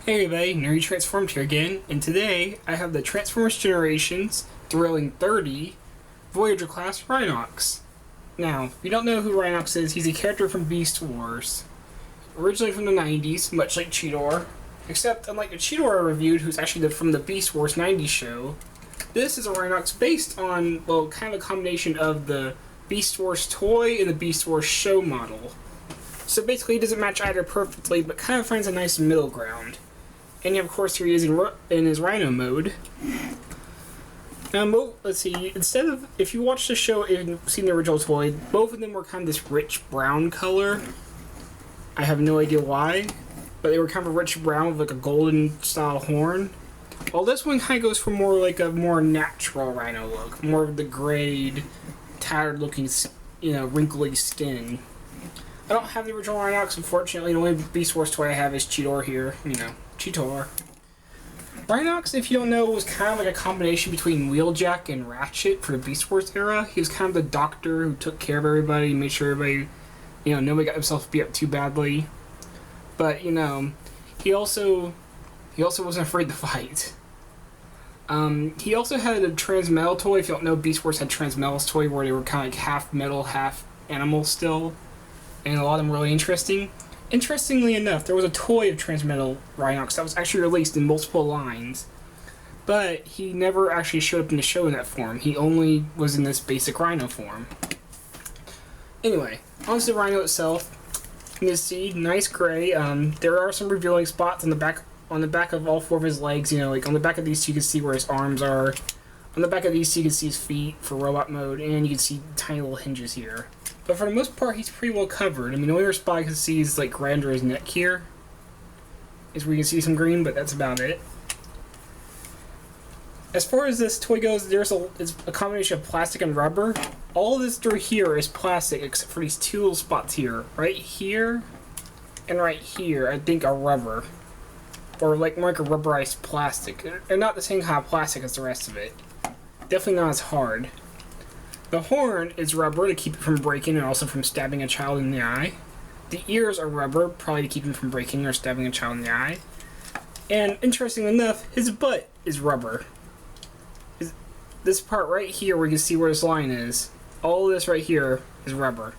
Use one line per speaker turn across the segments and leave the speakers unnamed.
Hey everybody, Nerdy Transformed here again, and today I have the Transformers Generations Thrilling 30 Voyager class Rhinox. Now, if you don't know who Rhinox is, he's a character from Beast Wars. Originally from the 90s, much like Cheetor, except unlike the Cheetor I reviewed, who's actually from the Beast Wars 90s show, this is a Rhinox based on, well, kind of a combination of the Beast Wars toy and the Beast Wars show model. So basically, it doesn't match either perfectly, but kind of finds a nice middle ground. And of course, here he is in his Rhino mode. Let's see. Instead of, if you watch the show and seen the original toy, both of them were kind of this rich brown color. I have no idea why, but they were kind of a rich brown with like a golden style horn. While this one kind of goes for more like a more natural Rhino look, more of the grayed, tattered looking, wrinkly skin. I don't have the original Rhinox, unfortunately. The only Beast Wars toy I have is Cheetor here. Cheetor. Rhinox, if you don't know, was kind of like a combination between Wheeljack and Ratchet for the Beast Wars era. He was kind of the doctor who took care of everybody, made sure everybody, nobody got themselves beat up too badly. But, he also wasn't afraid to fight. He also had a Transmetal toy. If you don't know, Beast Wars had Transmetal's toy where they were kind of like half metal, half animal still. And a lot of them really interesting. Interestingly enough, there was a toy of Transmetal Rhinox that was actually released in multiple lines, but he never actually showed up in the show in that form. He only was in this basic Rhino form. Anyway, onto the Rhino itself. You can see nice gray. There are some revealing spots on the back of all four of his legs. Like on the back of these, you can see where his arms are. On the back of these, you can see his feet for robot mode, and you can see tiny little hinges here. But for the most part, he's pretty well covered. The only spot I can see is like right under his neck here is where you can see some green, but that's about it. As far as this toy goes, it's a combination of plastic and rubber. All of this through here is plastic, except for these two little spots here. Right here and right here, I think, are rubber. Or like more like a rubberized plastic. They're not the same kind of plastic as the rest of it. Definitely not as hard. The horn is rubber to keep it from breaking and also from stabbing a child in the eye. The ears are rubber, probably to keep him from breaking or stabbing a child in the eye. And interestingly enough, his butt is rubber. This part right here where you can see where this line is, all of this right here is rubber.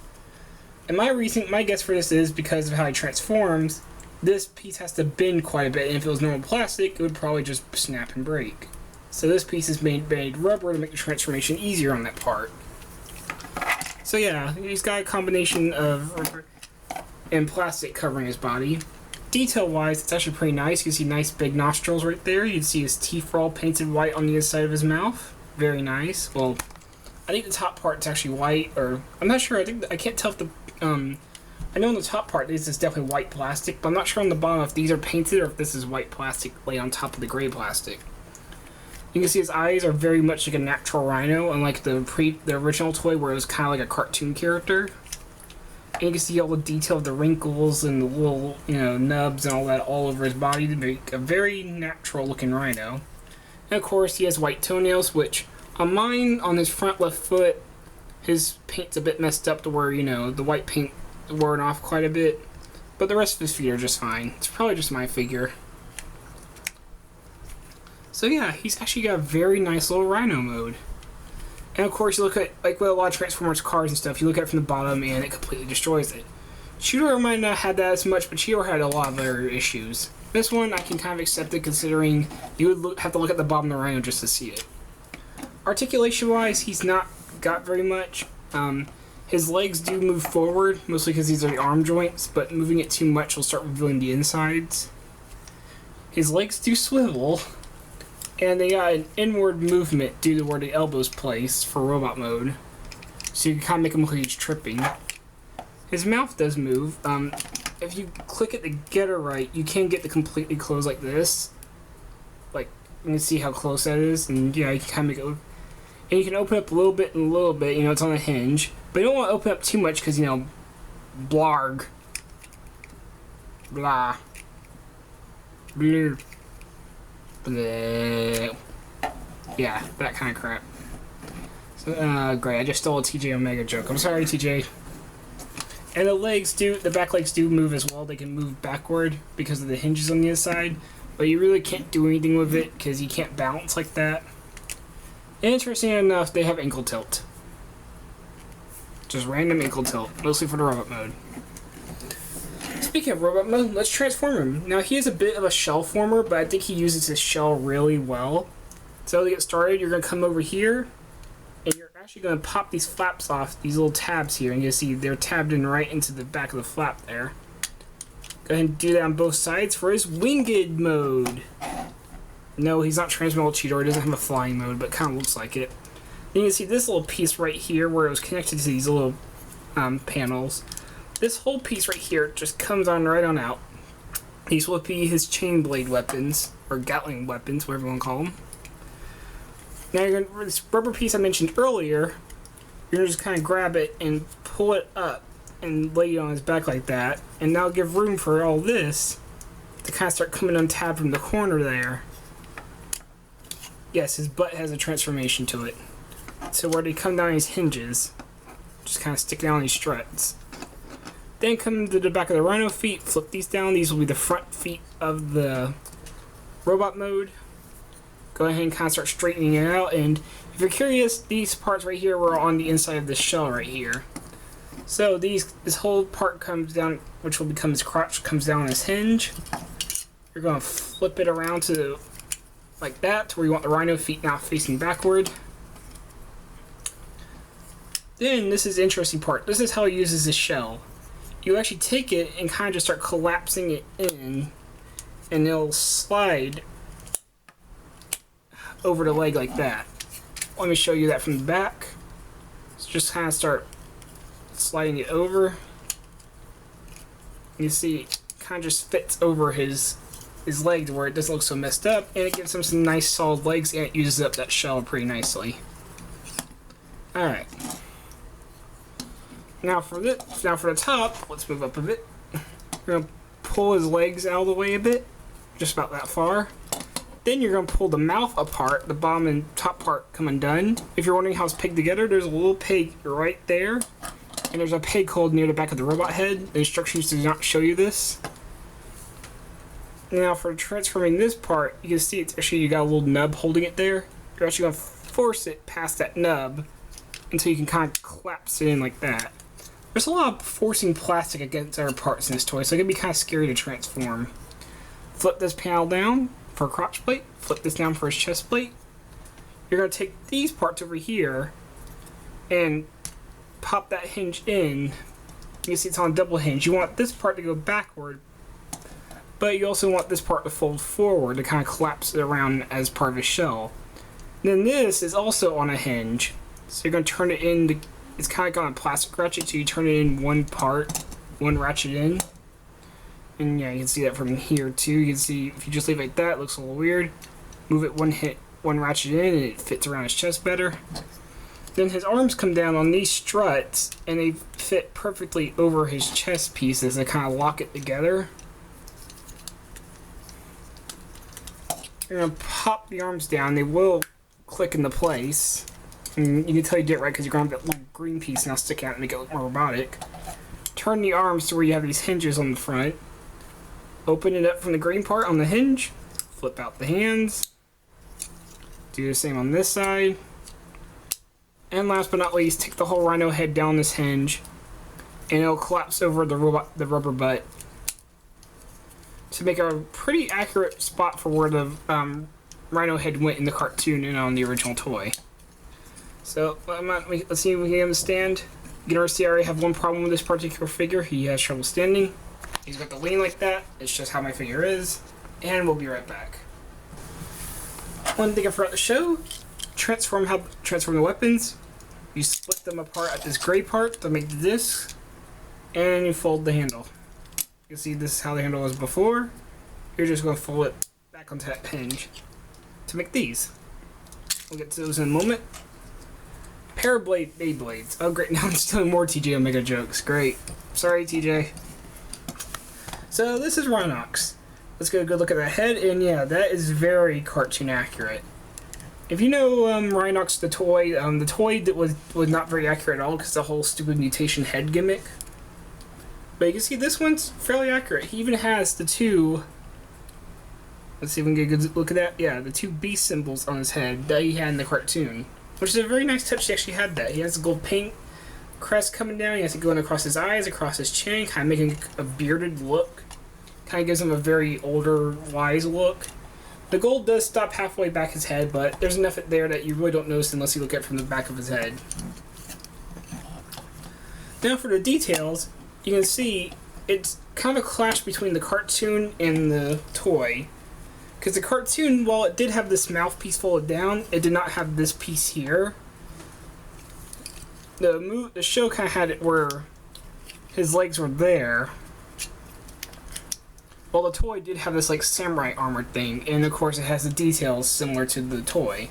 And my guess for this is because of how he transforms, this piece has to bend quite a bit, and if it was normal plastic, it would probably just snap and break. So this piece is made rubber to make the transformation easier on that part. So yeah, he's got a combination of rubber and plastic covering his body. Detail-wise, it's actually pretty nice. You can see nice big nostrils right there. You can see his teeth are all painted white on the inside of his mouth. Very nice. Well, I think the top part's actually white, or I'm not sure. I can't tell if the I know on the top part this is definitely white plastic, but I'm not sure on the bottom if these are painted or if this is white plastic laid on top of the gray plastic. You can see his eyes are very much like a natural Rhino, unlike the original toy where it was kind of like a cartoon character. And you can see all the detail of the wrinkles and the little, nubs and all that all over his body to make a very natural looking Rhino. And of course, he has white toenails, which on mine, on his front left foot, his paint's a bit messed up to where, the white paint worn off quite a bit. But the rest of his feet are just fine. It's probably just my figure. So yeah, he's actually got a very nice little Rhino mode. And of course, you look at, like with a lot of Transformers cars and stuff, you look at it from the bottom and it completely destroys it. Cheetor might not have that as much, but Cheetor had a lot of other issues. This one, I can kind of accept it considering you would have to look at the bottom of the Rhino just to see it. Articulation-wise, he's not got very much. His legs do move forward, mostly because these are the arm joints, but moving it too much will start revealing the insides. His legs do swivel. And they got an inward movement due to where the elbow's placed for robot mode. So you can kind of make him look like he's tripping. His mouth does move. If you click it to get it right, you can get the completely closed like this. Like, you can see how close that is. And yeah, you can kind of make it look. And you can open up a little bit and a little bit. It's on a hinge. But you don't want to open up too much because, blarg. Blah. Blue. Bleh. Yeah, that kind of crap. So, great, I just stole a TJ Omega joke. I'm sorry, TJ. And the back legs do move as well. They can move backward because of the hinges on the inside. but you really can't do anything with it because you can't balance like that. Interesting enough, they have ankle tilt. Just random ankle tilt, mostly for the robot mode. Speaking of robot mode, let's transform him. Now, he is a bit of a shell former, but I think he uses his shell really well. So to get started, you're going to come over here, and you're actually going to pop these flaps off, these little tabs here, and you'll see they're tabbed in right into the back of the flap there. Go ahead and do that on both sides for his winged mode. No, he's not transmetal cheater, he doesn't have a flying mode, but it kind of looks like it. Then you can see this little piece right here where it was connected to these little panels. This whole piece right here just comes on right on out. These will be his chain blade weapons, or Gatling weapons, whatever you want to call them. Now you're going to, this rubber piece I mentioned earlier, you're going to just kind of grab it and pull it up and lay it on his back like that. And now give room for all this to kind of start coming untabbed from the corner there. Yes, his butt has a transformation to it. So where they come down these hinges, just kind of stick down these struts. Then come to the back of the Rhino feet, flip these down. These will be the front feet of the robot mode. Go ahead and kind of start straightening it out. And if you're curious, these parts right here were on the inside of the shell right here. So this whole part comes down, which will become his crotch, comes down on his hinge. You're going to flip it around to like that, to where you want the Rhino feet now facing backward. Then this is the interesting part. This is how he uses his shell. You actually take it and kind of just start collapsing it in, and it'll slide over the leg like that. Let me show you that from the back. So just kind of start sliding it over. You see it kind of just fits over his leg to where it doesn't look so messed up, and it gives him some nice solid legs, and it uses up that shell pretty nicely. Alright. Now for the top, let's move up a bit. We're going to pull his legs out of the way a bit, just about that far. Then you're going to pull the mouth apart, the bottom and top part come undone. If you're wondering how it's pegged together, there's a little peg right there, and there's a peg hole near the back of the robot head. The instructions do not show you this. Now for transforming this part, you can see it's actually, you got a little nub holding it there. You're actually going to force it past that nub until you can kind of collapse it in like that. There's a lot of forcing plastic against other parts in this toy, so it can be kind of scary to transform. Flip this panel down for a crotch plate, flip this down for his chest plate. You're going to take these parts over here and pop that hinge in. You can see it's on a double hinge. You want this part to go backward, but you also want this part to fold forward to kind of collapse it around as part of his shell. And then this is also on a hinge, so you're going to turn it in. It's kind of like on a plastic ratchet, so you turn it in one part, one ratchet in. And yeah, you can see that from here too. You can see if you just leave it like that, it looks a little weird. Move it one ratchet in, and it fits around his chest better. Then his arms come down on these struts, and they fit perfectly over his chest pieces. They kind of lock it together. You're going to pop the arms down. They will click into place. And you can tell you did it right because you're going to have that little green piece now stick out and make it look more robotic. Turn the arms to where you have these hinges on the front. Open it up from the green part on the hinge. Flip out the hands. Do the same on this side. And last but not least, take the whole Rhino head down this hinge, and it'll collapse over the rubber butt to make a pretty accurate spot for where the Rhino head went in the cartoon and on the original toy. So let's see if we can get him to stand. You can already see I already have one problem with this particular figure. He has trouble standing. He's got to lean like that. It's just how my figure is. And we'll be right back. One thing I forgot to show, transform the weapons. You split them apart at this gray part to make the disc, and you fold the handle. You can see this is how the handle was before. You're just going to fold it back onto that hinge to make these. We'll get to those in a moment. Pair of Beyblades. Oh great, now I'm stealing more TJ Omega jokes. Great. Sorry TJ. So this is Rhinox. Let's get a good look at the head, and yeah, that is very cartoon accurate. If you know Rhinox the toy that was not very accurate at all because the whole stupid mutation head gimmick. But you can see this one's fairly accurate. He even has the two Let's see if we can get a good look at that. Yeah, the two beast symbols on his head that he had in the cartoon. Which is a very nice touch. He actually had that. He has the gold paint crest coming down. He has it going across his eyes, across his chin, kind of making a bearded look. Kind of gives him a very older, wise look. The gold does stop halfway back his head, but there's enough there that you really don't notice unless you look at it from the back of his head. Now for the details, you can see it's kind of a clash between the cartoon and the toy. Because the cartoon, while it did have this mouthpiece folded down, it did not have this piece here. The show kind of had it where his legs were there. While the toy did have this like samurai armored thing, and of course it has the details similar to the toy.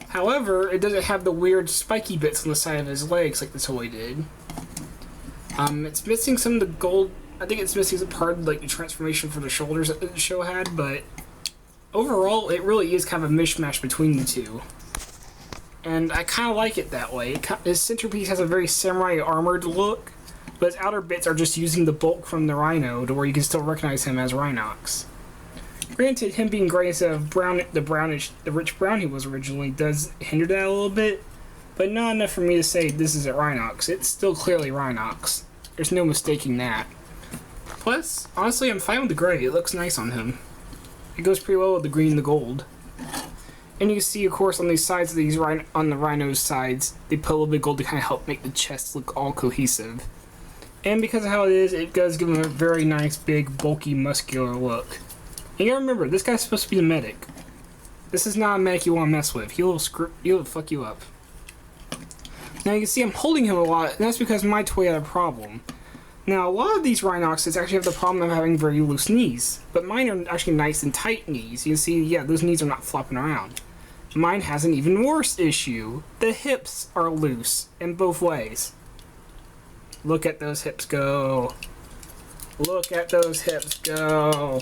However, it doesn't have the weird spiky bits on the side of his legs like the toy did. It's missing some of the gold. I think it's missing some part of like the transformation for the shoulders that the show had, but overall it really is kind of a mishmash between the two. And I kind of like it that way. His centerpiece has a very samurai armored look, but his outer bits are just using the bulk from the Rhino to where you can still recognize him as Rhinox. Granted, him being gray instead of brown, the rich brown he was originally does hinder that a little bit, but not enough for me to say this isn't Rhinox. It's still clearly Rhinox. There's no mistaking that. Plus, honestly, I'm fine with the gray. It looks nice on him. It goes pretty well with the green and the gold. And you can see, of course, on these sides of these on the Rhino's sides, they put a little bit of gold to kind of help make the chest look all cohesive. And because of how it is, it does give him a very nice, big, bulky, muscular look. And you gotta remember, this guy's supposed to be the medic. This is not a medic you want to mess with. He'll fuck you up. Now you can see I'm holding him a lot, and that's because my toy had a problem. Now, a lot of these Rhinoxes actually have the problem of having very loose knees, but mine are actually nice and tight knees. You can see, yeah, those knees are not flopping around. Mine has an even worse issue. The hips are loose in both ways. Look at those hips go. Look at those hips go.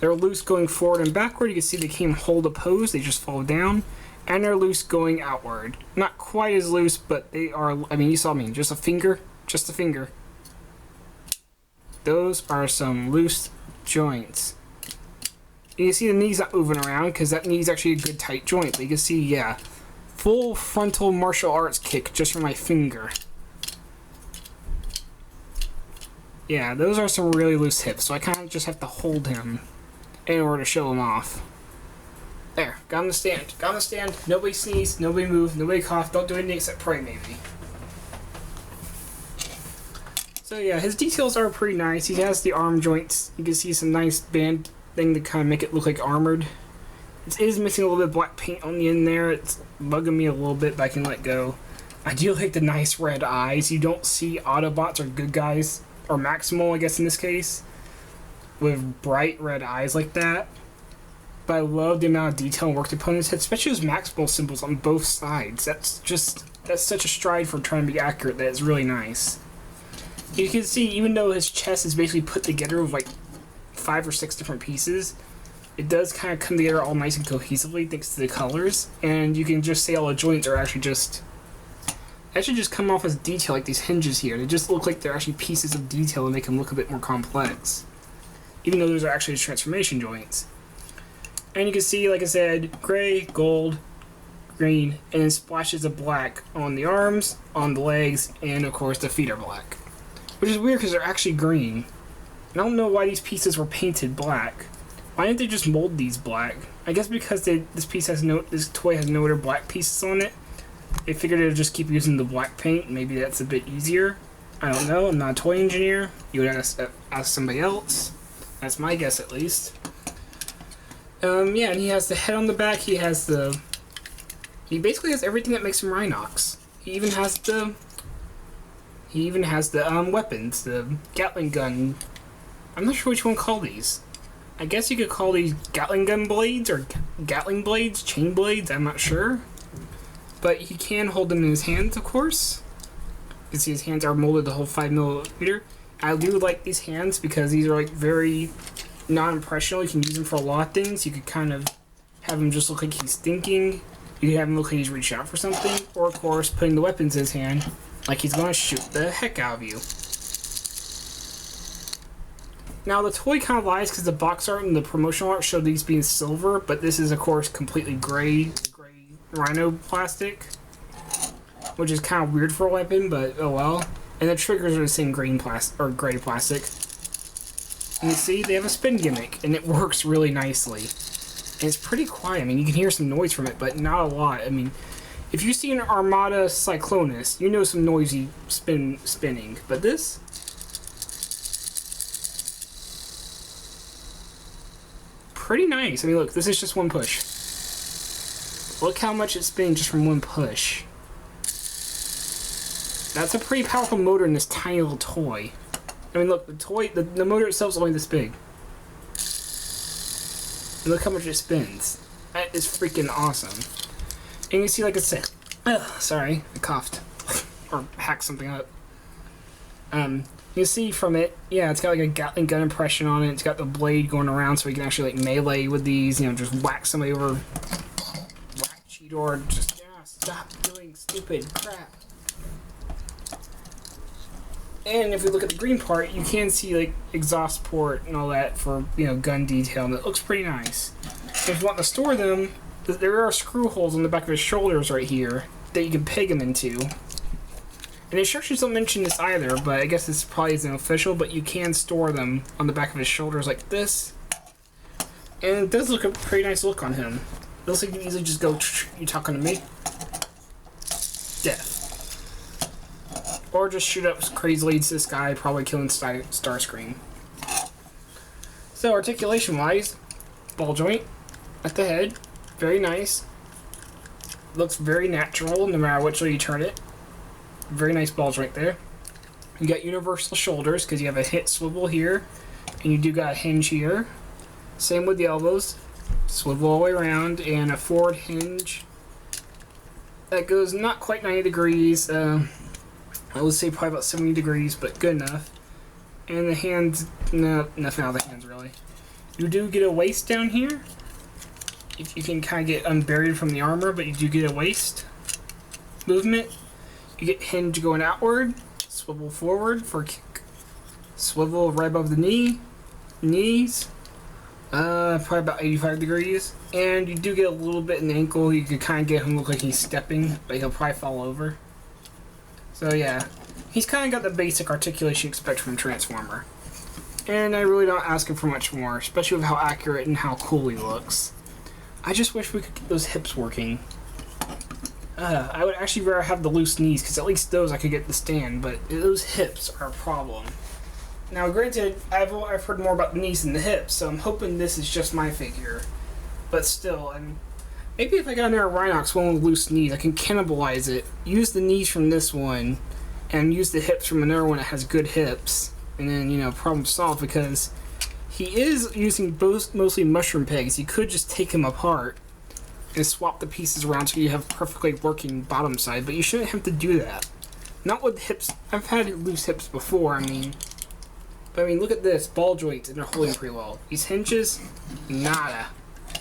They're loose going forward and backward. You can see they can't hold a pose, they just fall down. And they're loose going outward. Not quite as loose, but they are, I mean, you saw me, just a finger. Just a finger. Those are some loose joints. You can see the knee's not moving around because that knee's actually a good tight joint. But you can see, yeah, full frontal martial arts kick just from my finger. Yeah, those are some really loose hips, so I kind of just have to hold him in order to show him off. There, got him to stand. Got him to stand. Nobody sneeze, nobody move, nobody cough. Don't do anything except pray, maybe. So yeah, his details are pretty nice. He has the arm joints. You can see some nice band thing to kind of make it look like armored. It is missing a little bit of black paint on the end there. It's bugging me a little bit, but I can let go. I do like the nice red eyes. You don't see Autobots or good guys, or Maximal, I guess in this case, with bright red eyes like that. But I love the amount of detail and work they put in his head, especially those Maximal symbols on both sides. That's such a stride for trying to be accurate that it's really nice. You can see, even though his chest is basically put together with like 5 or 6 different pieces, it does kind of come together all nice and cohesively thanks to the colors. And you can just say all the joints are actually just come off as detail, like these hinges here. They just look like they're actually pieces of detail and make them look a bit more complex, even though those are actually transformation joints. And you can see, like I said, gray, gold, green, and then splashes of black on the arms, on the legs, and of course the feet are black. Which is weird because they're actually green. And I don't know why these pieces were painted black. Why didn't they just mold these black? I guess because this toy has no other black pieces on it. They figured they'd just keep using the black paint. Maybe that's a bit easier. I don't know. I'm not a toy engineer. You would ask somebody else. That's my guess, at least. Yeah, and he has the head on the back. He basically has everything that makes him Rhinox. He even has the weapons, the Gatling gun. I'm not sure which one to call these. I guess you could call these Gatling gun blades or Gatling blades, chain blades, I'm not sure. But he can hold them in his hands, of course. You can see his hands are molded the whole 5mm. I do like these hands because these are like very non-impressional. You can use them for a lot of things. You could kind of have him just look like he's thinking. You could have him look like he's reaching out for something. Or, of course, putting the weapons in his hand like he's going to shoot the heck out of you. Now the toy kind of lies because the box art and the promotional art showed these being silver, but this is of course completely gray Rhino plastic, which is kind of weird for a weapon, but oh well. And the triggers are the same green plastic or gray plastic. And you see, they have a spin gimmick, and it works really nicely. And it's pretty quiet. I mean, you can hear some noise from it, but not a lot. I mean, if you see an Armada Cyclonus, you know some noisy spinning. But this, pretty nice. I mean, look, this is just one push. Look how much it spins just from one push. That's a pretty powerful motor in this tiny little toy. I mean, look, the motor itself is only this big. And look how much it spins. That is freaking awesome. And you see, like I said, sorry, I coughed. Or hacked something up. You see from it, yeah, it's got like a Gatling gun impression on it. It's got the blade going around so you can actually like melee with these, you know, just whack somebody over. Whack Cheetor, just, yeah, stop doing stupid crap. And if you look at the green part, you can see like exhaust port and all that for, you know, gun detail, and it looks pretty nice. If you want to store them, there are screw holes on the back of his shoulders right here that you can peg them into. And the instructions don't mention this either, but I guess this probably isn't official, but you can store them on the back of his shoulders like this. And it does look a pretty nice look on him. It looks like you can easily just go, you talking to me? Death. Or just shoot up crazily into this guy, probably killing Starscream. So articulation-wise, ball joint at the head, very nice. Looks very natural no matter which way you turn it. Very nice ball joint there. You got universal shoulders because you have a hip swivel here, and you do got a hinge here. Same with the elbows, swivel all the way around, and a forward hinge that goes not quite 90 degrees. I would say probably about 70 degrees, but good enough. And the hands, no, nothing out of the hands really. You do get a waist down here. If you can kind of get unburied from the armor, but you do get a waist movement. You get hinge going outward, swivel forward for kick, swivel right above the knees, probably about 85 degrees. And you do get a little bit in the ankle. You can kind of get him look like he's stepping, but he'll probably fall over. So yeah, he's kind of got the basic articulation you expect from a Transformer. And I really don't ask him for much more, especially with how accurate and how cool he looks. I just wish we could get those hips working. I would actually rather have the loose knees, because at least those I could get to stand, but those hips are a problem. Now granted, I've heard more about the knees than the hips, so I'm hoping this is just my figure. But still, maybe if I got another Rhinox one with loose knees, I can cannibalize it, use the knees from this one, and use the hips from another one that has good hips, and then, you know, problem solved, because he is using both mostly mushroom pegs. You could just take him apart and swap the pieces around so you have perfectly working bottom side, but you shouldn't have to do that. Not with hips. I've had loose hips before, but I mean, look at this, ball joints, and they're holding pretty well. These hinges, nada.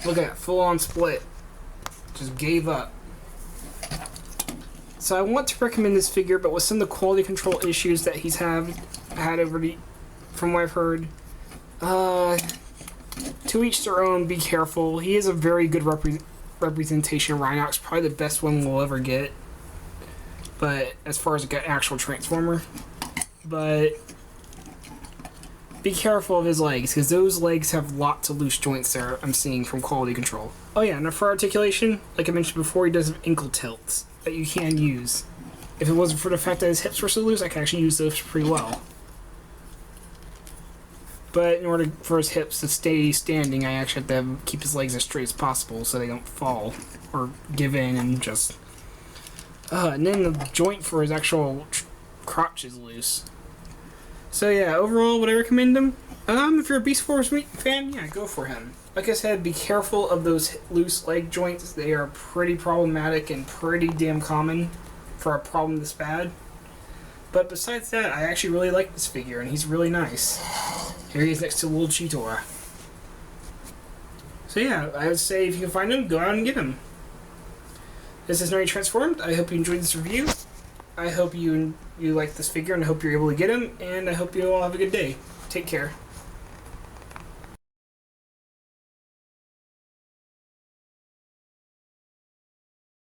Look at that, full on split. Just gave up. So I want to recommend this figure, but with some of the quality control issues that he's had already, from what I've heard, to each their own. Be careful. He is a very good representation of Rhinox, probably the best one we'll ever get. But as far as an actual Transformer, but be careful of his legs, because those legs have lots of loose joints there. I'm seeing from quality control. Oh yeah, and for articulation, like I mentioned before, he does have ankle tilts that you can use. If it wasn't for the fact that his hips were so loose, I could actually use those pretty well. But in order for his hips to stay standing, I actually have to keep his legs as straight as possible so they don't fall or give in and just... and then the joint for his actual crotch is loose. So yeah, overall, would I recommend him? If you're a Beast Force fan, yeah, go for him. Like I said, be careful of those loose leg joints. They are pretty problematic and pretty damn common for a problem this bad. But besides that, I actually really like this figure, and he's really nice. Here he is next to little Cheetor. So yeah, I would say if you can find him, go out and get him. This is Nerdy Transformed. I hope you enjoyed this review. I hope you like this figure, and I hope you're able to get him, and I hope you all have a good day. Take care.